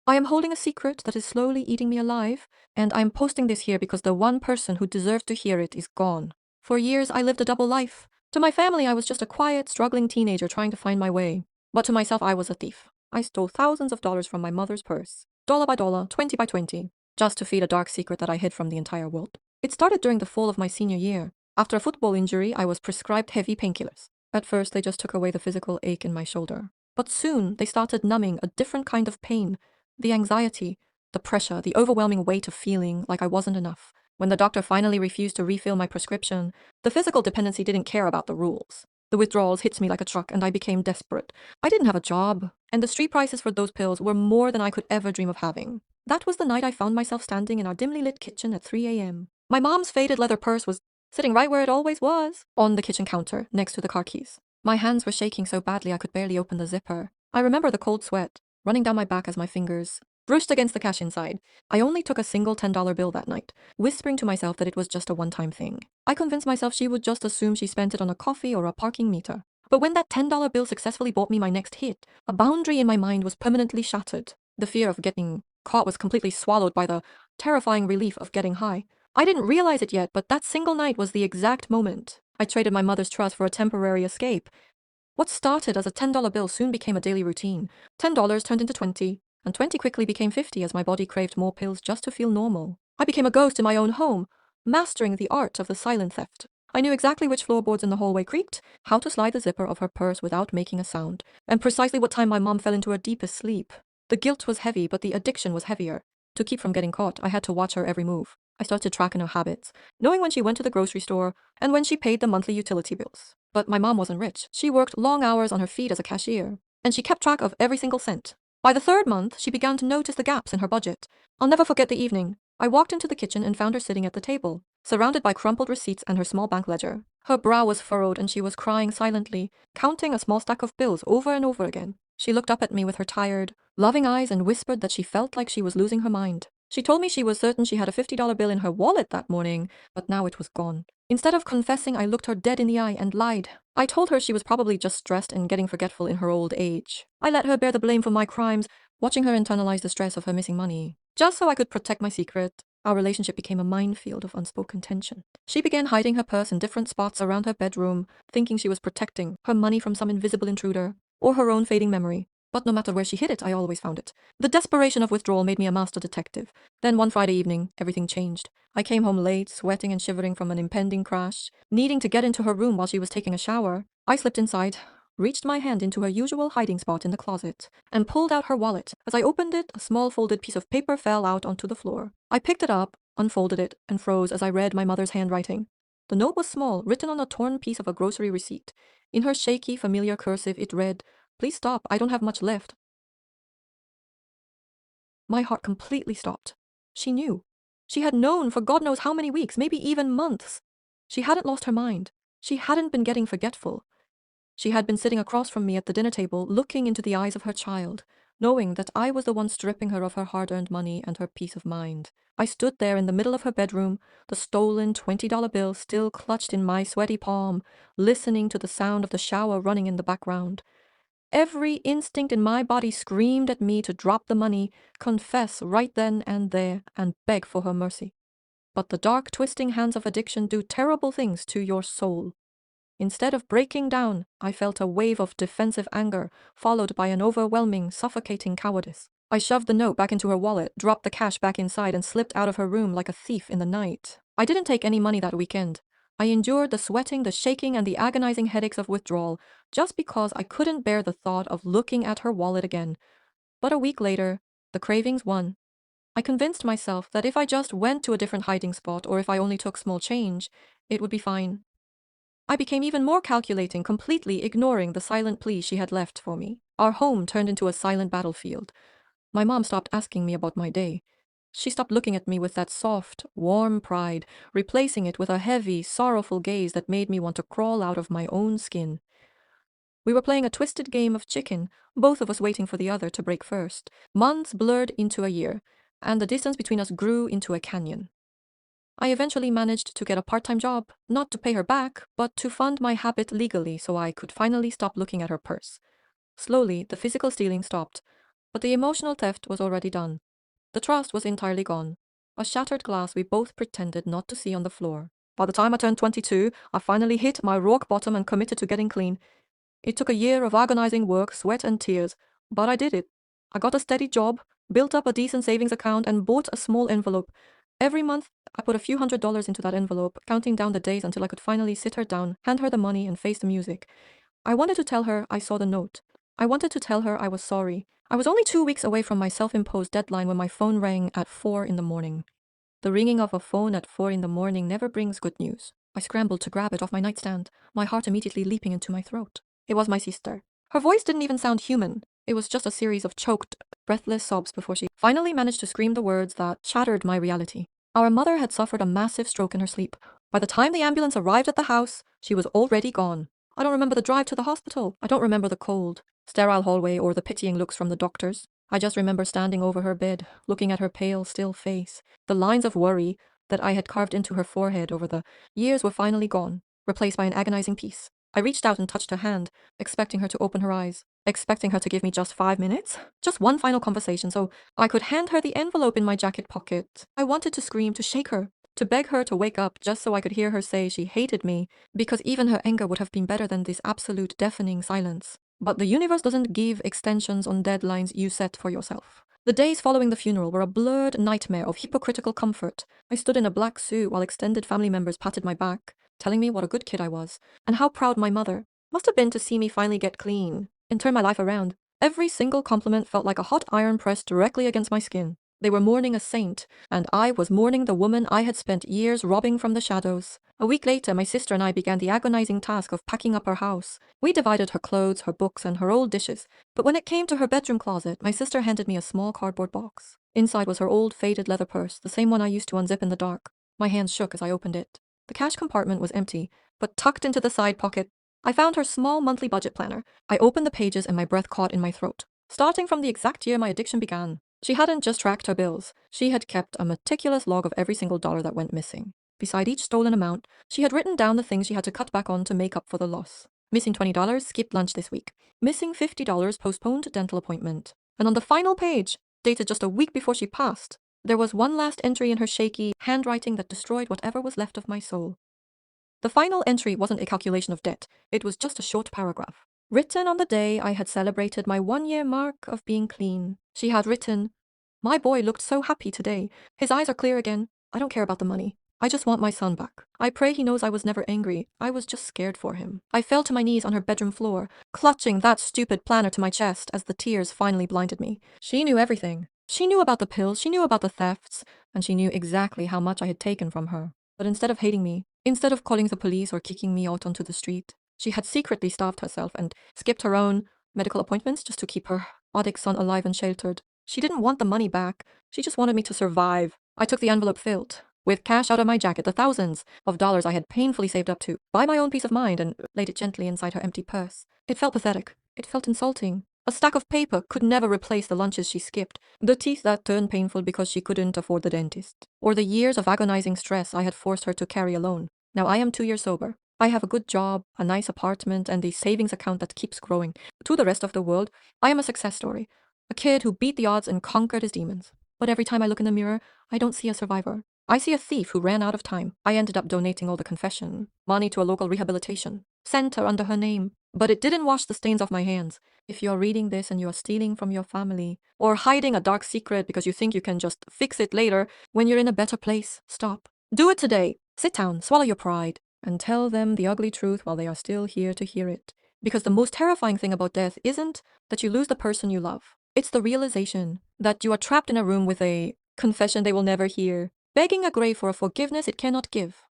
I am holding a secret that is slowly eating me alive, and I am posting this here because the one person who deserves to hear it is gone. For years, I lived a double life. To my family, I was just a quiet, struggling teenager trying to find my way. But to myself, I was a thief. I stole thousands of dollars from my mother's purse, dollar by dollar, 20 by 20, just to feed a dark secret that I hid from the entire world. It started during the fall of my senior year. After a football injury, I was prescribed heavy painkillers. At first, they just took away the physical ache in my shoulder. But soon, they started numbing a different kind of pain, the anxiety, the pressure, the overwhelming weight of feeling like I wasn't enough. When the doctor finally refused to refill my prescription, the physical dependency didn't care about the rules. The withdrawals hit me like a truck and I became desperate. I didn't have a job, and the street prices for those pills were more than I could ever dream of having. That was the night I found myself standing in our dimly lit kitchen at 3 a.m. My mom's faded leather purse was sitting right where it always was, on the kitchen counter, next to the car keys. My hands were shaking so badly I could barely open the zipper. I remember the cold sweat running down my back as my fingers brushed against the cash inside. I only took a single $10 bill that night, whispering to myself that it was just a one-time thing. I convinced myself she would just assume she spent it on a coffee or a parking meter. But when that $10 bill successfully bought me my next hit, a boundary in my mind was permanently shattered. The fear of getting caught was completely swallowed by the terrifying relief of getting high. I didn't realize it yet, but that single night was the exact moment I traded my mother's trust for a temporary escape. What started as a $10 bill soon became a daily routine. $10 turned into 20, and 20 quickly became 50 as my body craved more pills just to feel normal. I became a ghost in my own home, mastering the art of the silent theft. I knew exactly which floorboards in the hallway creaked, how to slide the zipper of her purse without making a sound, and precisely what time my mom fell into her deepest sleep. The guilt was heavy, but the addiction was heavier. To keep from getting caught, I had to watch her every move. I started tracking her habits, knowing when she went to the grocery store and when she paid the monthly utility bills. But my mom wasn't rich. She worked long hours on her feet as a cashier, and she kept track of every single cent. By the third month, she began to notice the gaps in her budget. I'll never forget the evening. I walked into the kitchen and found her sitting at the table, surrounded by crumpled receipts and her small bank ledger. Her brow was furrowed and she was crying silently, counting a small stack of bills over and over again. She looked up at me with her tired, loving eyes and whispered that she felt like she was losing her mind. She told me she was certain she had a $50 bill in her wallet that morning, but now it was gone. Instead of confessing, I looked her dead in the eye and lied. I told her she was probably just stressed and getting forgetful in her old age. I let her bear the blame for my crimes, watching her internalize the stress of her missing money. Just so I could protect my secret, our relationship became a minefield of unspoken tension. She began hiding her purse in different spots around her bedroom, thinking she was protecting her money from some invisible intruder or her own fading memory. But no matter where she hid it, I always found it. The desperation of withdrawal made me a master detective. Then one Friday evening, everything changed. I came home late, sweating and shivering from an impending crash, needing to get into her room while she was taking a shower. I slipped inside, reached my hand into her usual hiding spot in the closet, and pulled out her wallet. As I opened it, a small folded piece of paper fell out onto the floor. I picked it up, unfolded it, and froze as I read my mother's handwriting. The note was small, written on a torn piece of a grocery receipt. In her shaky, familiar cursive, it read, "Please stop, I don't have much left." My heart completely stopped. She knew. She had known for God knows how many weeks, maybe even months. She hadn't lost her mind. She hadn't been getting forgetful. She had been sitting across from me at the dinner table, looking into the eyes of her child, knowing that I was the one stripping her of her hard-earned money and her peace of mind. I stood there in the middle of her bedroom, the stolen $20 bill still clutched in my sweaty palm, listening to the sound of the shower running in the background. Every instinct in my body screamed at me to drop the money, confess right then and there, and beg for her mercy. But the dark, twisting hands of addiction do terrible things to your soul. Instead of breaking down, I felt a wave of defensive anger, followed by an overwhelming, suffocating cowardice. I shoved the note back into her wallet, dropped the cash back inside, and slipped out of her room like a thief in the night. I didn't take any money that weekend. I endured the sweating, the shaking, and the agonizing headaches of withdrawal, just because I couldn't bear the thought of looking at her wallet again. But a week later, the cravings won. I convinced myself that if I just went to a different hiding spot, or if I only took small change, it would be fine. I became even more calculating, completely ignoring the silent plea she had left for me. Our home turned into a silent battlefield. My mom stopped asking me about my day. She stopped looking at me with that soft, warm pride, replacing it with a heavy, sorrowful gaze that made me want to crawl out of my own skin. We were playing a twisted game of chicken, both of us waiting for the other to break first. Months blurred into a year, and the distance between us grew into a canyon. I eventually managed to get a part-time job, not to pay her back, but to fund my habit legally so I could finally stop looking at her purse. Slowly, the physical stealing stopped, but the emotional theft was already done. The trust was entirely gone. A shattered glass we both pretended not to see on the floor. By the time I turned 22, I finally hit my rock bottom and committed to getting clean. It took a year of agonizing work, sweat, and tears, but I did it. I got a steady job, built up a decent savings account, and bought a small envelope. Every month, I put a few $100s into that envelope, counting down the days until I could finally sit her down, hand her the money, and face the music. I wanted to tell her I saw the note. I wanted to tell her I was sorry. I was only 2 weeks away from my self-imposed deadline when my phone rang at 4 in the morning. The ringing of a phone at 4 in the morning never brings good news. I scrambled to grab it off my nightstand, my heart immediately leaping into my throat. It was my sister. Her voice didn't even sound human. It was just a series of choked, breathless sobs before she finally managed to scream the words that shattered my reality. Our mother had suffered a massive stroke in her sleep. By the time the ambulance arrived at the house, she was already gone. I don't remember the drive to the hospital. I don't remember the cold, sterile hallway or the pitying looks from the doctors. I just remember standing over her bed, looking at her pale, still face. The lines of worry that I had carved into her forehead over the years were finally gone, replaced by an agonizing peace. I reached out and touched her hand, expecting her to open her eyes, expecting her to give me just 5 minutes, just one final conversation so I could hand her the envelope in my jacket pocket. I wanted to scream, to shake her, to beg her to wake up just so I could hear her say she hated me, because even her anger would have been better than this absolute deafening silence. But the universe doesn't give extensions on deadlines you set for yourself. The days following the funeral were a blurred nightmare of hypocritical comfort. I stood in a black suit while extended family members patted my back, telling me what a good kid I was, and how proud my mother must have been to see me finally get clean and turn my life around. Every single compliment felt like a hot iron pressed directly against my skin. They were mourning a saint, and I was mourning the woman I had spent years robbing from the shadows. A week later, my sister and I began the agonizing task of packing up her house. We divided her clothes, her books, and her old dishes, but when it came to her bedroom closet, my sister handed me a small cardboard box. Inside was her old faded leather purse, the same one I used to unzip in the dark. My hands shook as I opened it. The cash compartment was empty, but tucked into the side pocket, I found her small monthly budget planner. I opened the pages and my breath caught in my throat. Starting from the exact year my addiction began. She hadn't just tracked her bills. She had kept a meticulous log of every single dollar that went missing. Beside each stolen amount, she had written down the things she had to cut back on to make up for the loss. Missing $20, skipped lunch this week. Missing $50, postponed dental appointment. And on the final page, dated just a week before she passed, there was one last entry in her shaky handwriting that destroyed whatever was left of my soul. The final entry wasn't a calculation of debt. It was just a short paragraph. Written on the day I had celebrated my 1-year mark of being clean. She had written, "My boy looked so happy today. His eyes are clear again. I don't care about the money. I just want my son back. I pray he knows I was never angry. I was just scared for him." I fell to my knees on her bedroom floor, clutching that stupid planner to my chest as the tears finally blinded me. She knew everything. She knew about the pills, she knew about the thefts, and she knew exactly how much I had taken from her. But instead of hating me, instead of calling the police or kicking me out onto the street, she had secretly starved herself and skipped her own medical appointments just to keep her autic son alive and sheltered. She didn't want the money back. She just wanted me to survive. I took the envelope filled with cash out of my jacket, the thousands of dollars I had painfully saved up to buy my own peace of mind, and laid it gently inside her empty purse. It felt pathetic. It felt insulting. A stack of paper could never replace the lunches she skipped, the teeth that turned painful because she couldn't afford the dentist, or the years of agonizing stress I had forced her to carry alone. Now I am 2 years sober. I have a good job, a nice apartment, and a savings account that keeps growing. To the rest of the world, I am a success story. A kid who beat the odds and conquered his demons. But every time I look in the mirror, I don't see a survivor. I see a thief who ran out of time. I ended up donating all the confession money to a local rehabilitation center under her name. But it didn't wash the stains off my hands. If you're reading this and you're stealing from your family, or hiding a dark secret because you think you can just fix it later when you're in a better place, stop. Do it today. Sit down, swallow your pride, and tell them the ugly truth while they are still here to hear it. Because the most terrifying thing about death isn't that you lose the person you love. It's the realization that you are trapped in a room with a confession they will never hear, begging a grave for a forgiveness it cannot give.